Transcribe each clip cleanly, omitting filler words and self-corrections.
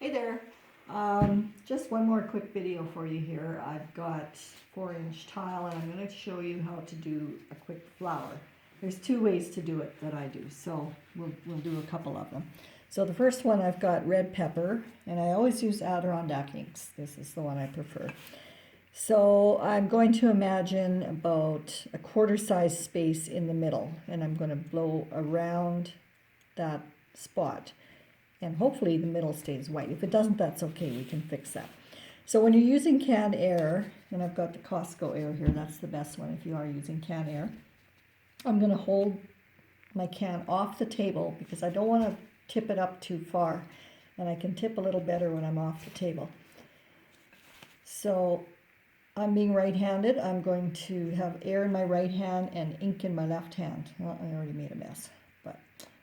Hey there. Just one more quick video for you here. I've got 4-inch tile and I'm going to show you how to do a quick flower. There's two ways to do it that I do, so we'll do a couple of them. So the first one, I've got red pepper, and I always use Adirondack inks. This is the one I prefer. So I'm going to imagine about a quarter-size space in the middle, and I'm going to blow around that spot. And hopefully the middle stays white. If it doesn't, that's okay, we can fix that. So when you're using canned air, and I've got the Costco air here, that's the best one if you are using canned air. I'm going to hold my can off the table because I don't want to tip it up too far. And I can tip a little better when I'm off the table. So I'm being right-handed. I'm going to have air in my right hand and ink in my left hand. Well, I already made a mess.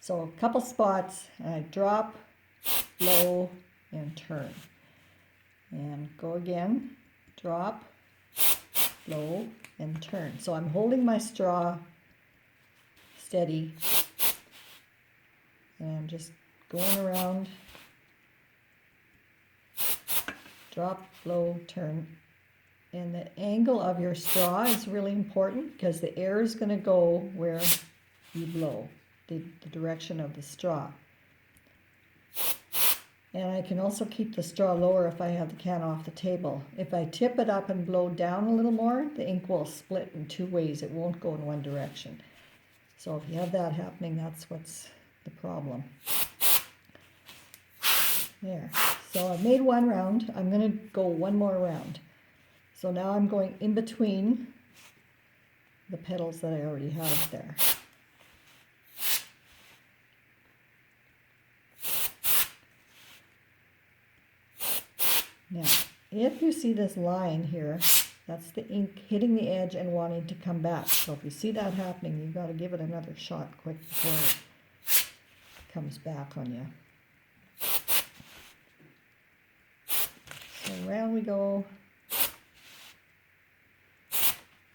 So a couple spots, and I drop, blow, and turn. And go again, drop, blow, and turn. So I'm holding my straw steady, and I'm just going around, drop, blow, turn. And the angle of your straw is really important because the air is going to go where you blow. The direction of the straw. And I can also keep the straw lower if I have the can off the table. If I tip it up and blow down a little more, the ink will split in two ways. It won't go in one direction. So if you have that happening, that's what's the problem. There. So I've made one round. I'm going to go one more round. So now I'm going in between the petals that I already have there. Now, if you see this line here, that's the ink hitting the edge and wanting to come back. So if you see that happening, you've got to give it another shot quick before it comes back on you. So around we go.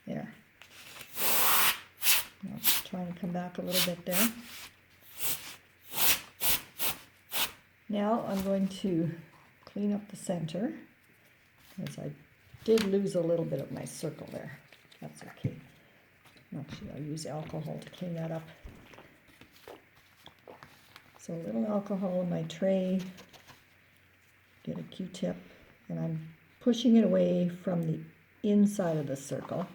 There. Now trying to come back a little bit there. Now I'm going to clean up the center, because I did lose a little bit of my circle there. That's okay. Actually, I'll use alcohol to clean that up. So a little alcohol in my tray, get a Q-tip, and I'm pushing it away from the inside of the circle.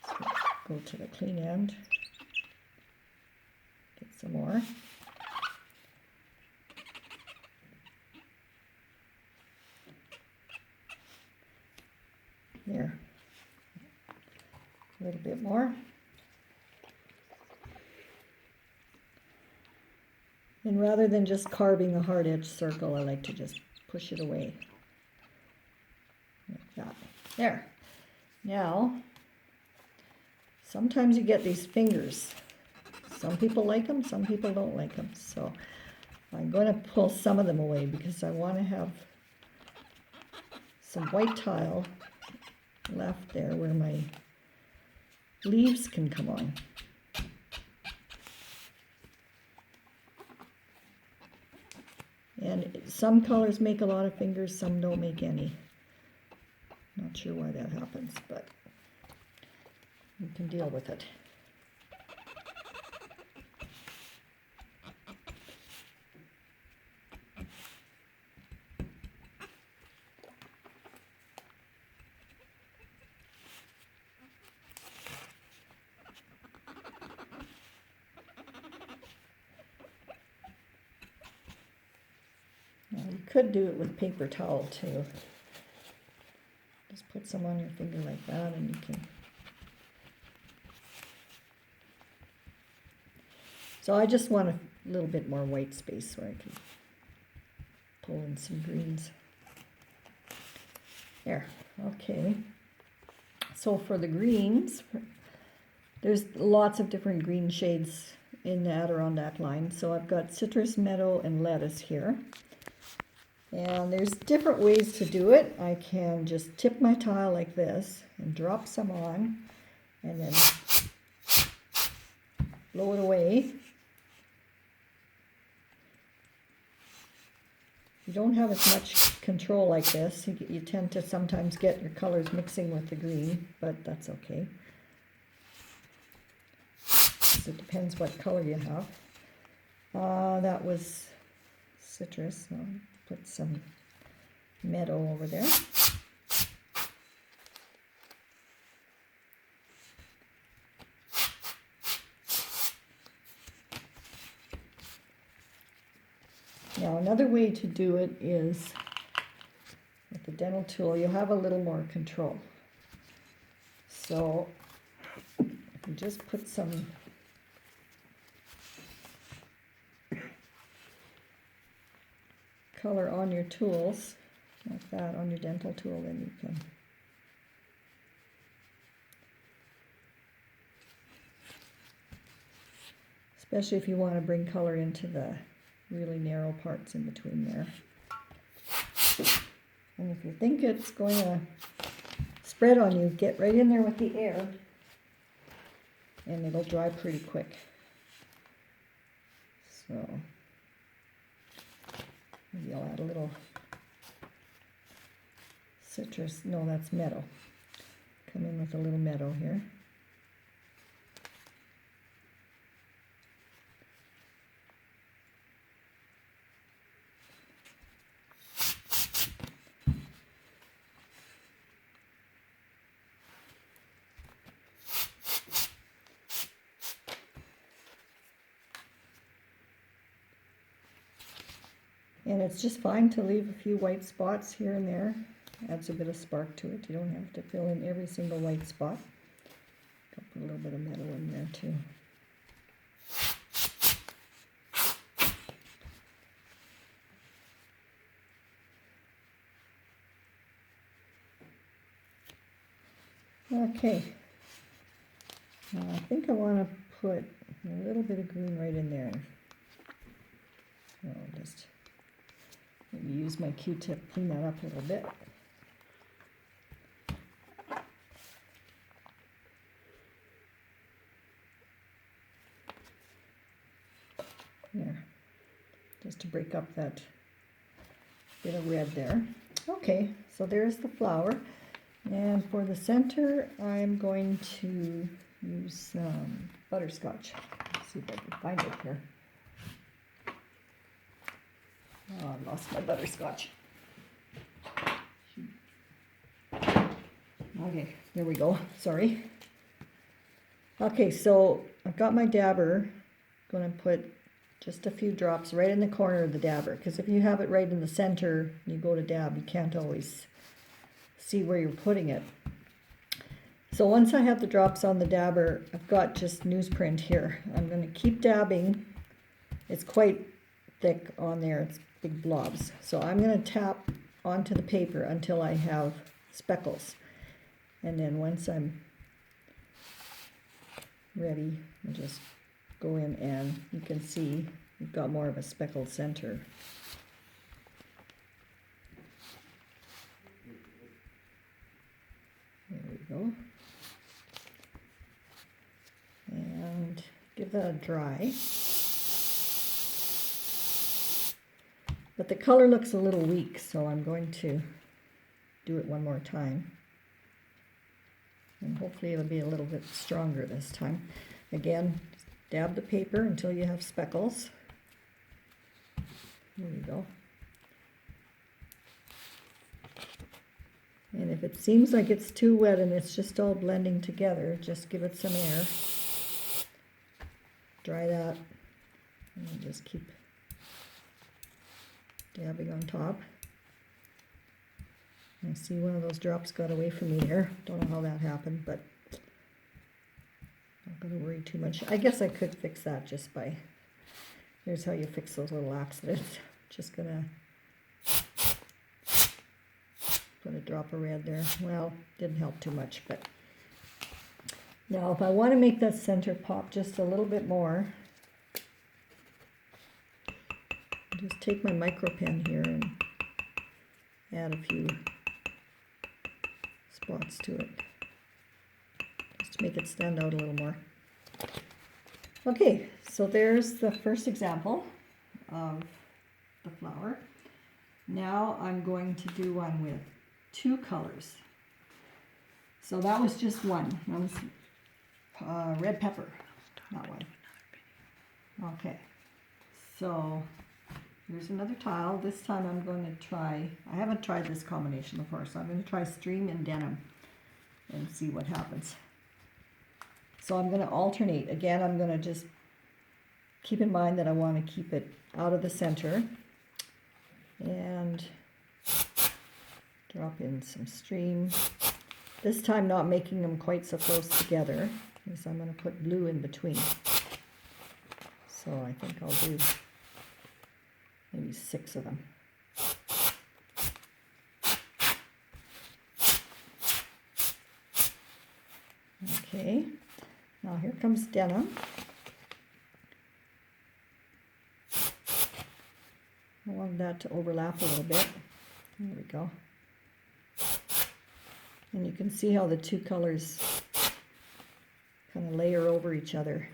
So go to the clean end, get some more. There, a little bit more. And rather than just carving a hard edge circle, I like to just push it away. Like that. There. Now, sometimes you get these fingers. Some people like them, some people don't like them. So I'm going to pull some of them away because I want to have some white tile left there where my leaves can come on. And some colors make a lot of fingers, some don't make any. Not sure why that happens, but you can deal with it. You could do it with paper towel too. Just put some on your finger like that and you can. So I just want a little bit more white space where I can pull in some greens. There, okay. So for the greens, there's lots of different green shades in the Adirondack line. So I've got citrus, meadow, and lettuce here. And there's different ways to do it. I can just tip my tile like this and drop some on and then blow it away. you don't have as much control like this. You tend to sometimes get your colors mixing with the green, but that's okay. So it depends what color you have. That was citrus. I'll put some meadow over there. Now another way to do it is with the dental tool, you'll have a little more control. So you just put some color on your tools, like that, on your dental tool, then you can especially if you want to bring color into the really narrow parts in between there. And if you think it's going to spread on you, get right in there with the air and it'll dry pretty quick. So maybe I'll add a little citrus. No, that's meadow. Come in with a little meadow here. And it's just fine to leave a few white spots here and there. Adds a bit of spark to it. You don't have to fill in every single white spot. I'll put a little bit of meadow in there too. Okay. Now I think I want to put a little bit of green right in there. So I'll just maybe use my Q-tip, clean that up a little bit. There, just to break up that bit of red there. Okay, so there's the flower. And for the center, I'm going to use some butterscotch. Let's see if I can find it here. Oh, I lost my butterscotch. Okay, there we go. Sorry. Okay, so I've got my dabber. I'm going to put just a few drops right in the corner of the dabber, because if you have it right in the center, you go to dab, you can't always see where you're putting it. So once I have the drops on the dabber, I've got just newsprint here. I'm going to keep dabbing. It's quite thick on there. It's big blobs. So I'm going to tap onto the paper until I have speckles. And then once I'm ready, I'll just go in and you can see you've got more of a speckled center. There we go. And give that a dry. But the color looks a little weak, so I'm going to do it one more time. And hopefully it'll be a little bit stronger this time. Again, dab the paper until you have speckles. There you go. And if it seems like it's too wet and it's just all blending together, just give it some air. Dry that, and just keep dabbing on top. I see one of those drops got away from me there. Don't know how that happened, but not going to worry too much. I guess I could fix that just by, here's how you fix those little accidents. Just going to put a drop of red there. Well, didn't help too much, but now if I want to make that center pop just a little bit more, just take my micro pen here and add a few spots to it, just to make it stand out a little more. Okay, so there's the first example of the flower. Now I'm going to do one with 2 colors. So that was just one. That was red pepper, that one. Okay, so here's another tile. This time I'm going to try, I haven't tried this combination before, so I'm going to try stream and denim and see what happens. So I'm going to alternate. Again, I'm going to just keep in mind that I want to keep it out of the center and drop in some stream. This time not making them quite so close together, because I'm going to put blue in between. So I think I'll do maybe 6 of them. Okay, now here comes denim. I wanted that to overlap a little bit. There we go. And you can see how the 2 colors kind of layer over each other.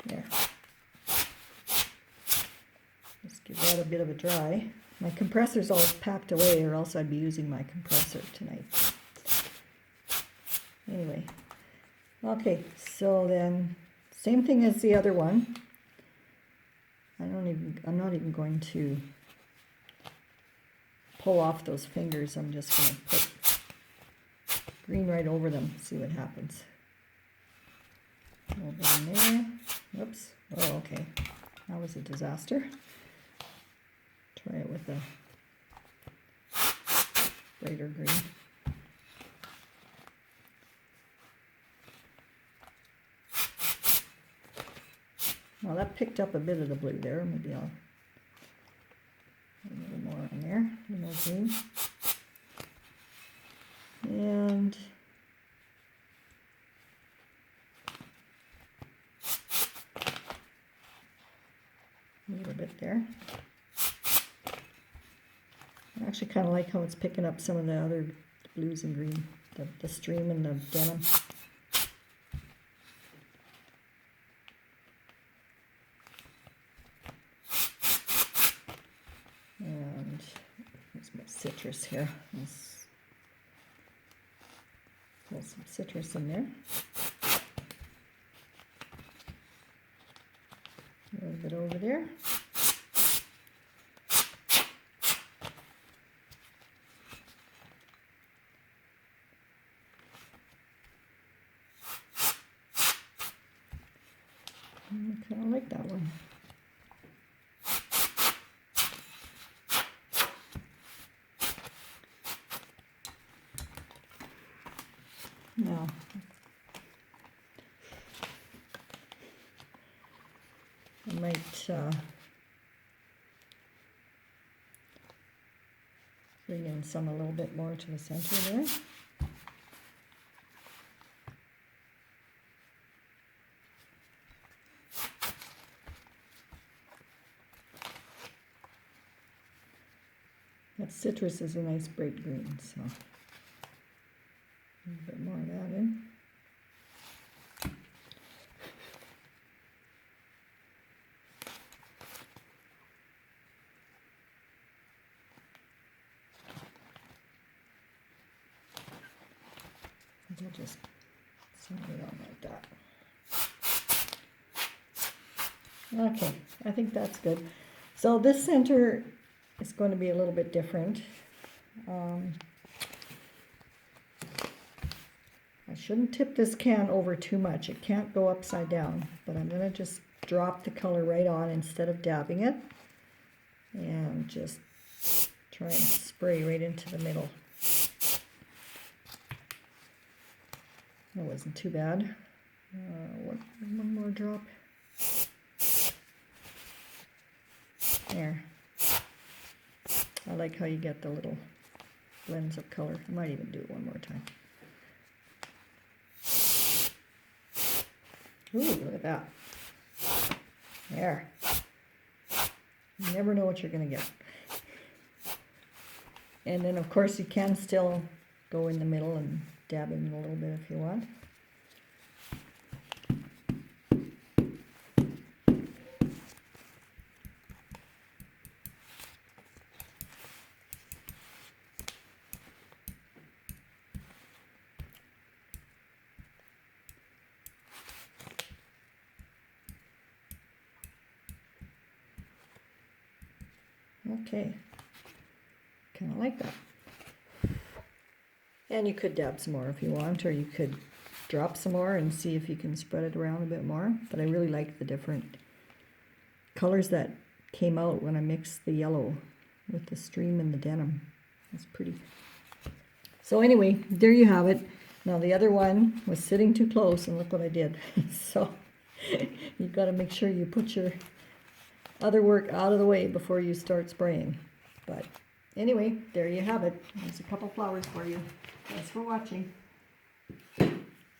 There. Just give that a bit of a dry. My compressor's all packed away, or else I'd be using my compressor tonight. Anyway. Okay, so then same thing as the other one. I'm not even going to pull off those fingers. I'm just going to put green right over them, see what happens. Over in there. Whoops. Oh, okay. That was a disaster. Try it with a brighter green. Well, that picked up a bit of the blue there. Maybe I'll put a little more on there, a little more green. And a little bit there. I actually kind of like how it's picking up some of the other blues and green, the stream and the denim. And here's my citrus here. Let's pull some citrus in there. A little bit over there. I kind of like that one. Now, I might bring in some a little bit more to the center there. That citrus is a nice bright green, so a little bit more of that in. I'll just center it on like that. Okay, I think that's good. So this center is going to be a little bit different. I shouldn't tip this can over too much. It can't go upside down, but I'm going to just drop the color right on instead of dabbing it, and just try and spray right into the middle. That wasn't too bad. One more drop. There. I like how you get the little blends of color. I might even do it one more time. Ooh, look at that. There. You never know what you're going to get. And then, of course, you can still go in the middle and dab in a little bit if you want. Okay, kind of like that. And you could dab some more if you want, or you could drop some more and see if you can spread it around a bit more. But I really like the different colors that came out when I mixed the yellow with the stream and the denim. It's pretty. So anyway, there you have it. Now the other one was sitting too close, and look what I did. So you've got to make sure you put your other work out of the way before you start spraying. But anyway, there you have it. There's a couple flowers for you. Thanks for watching.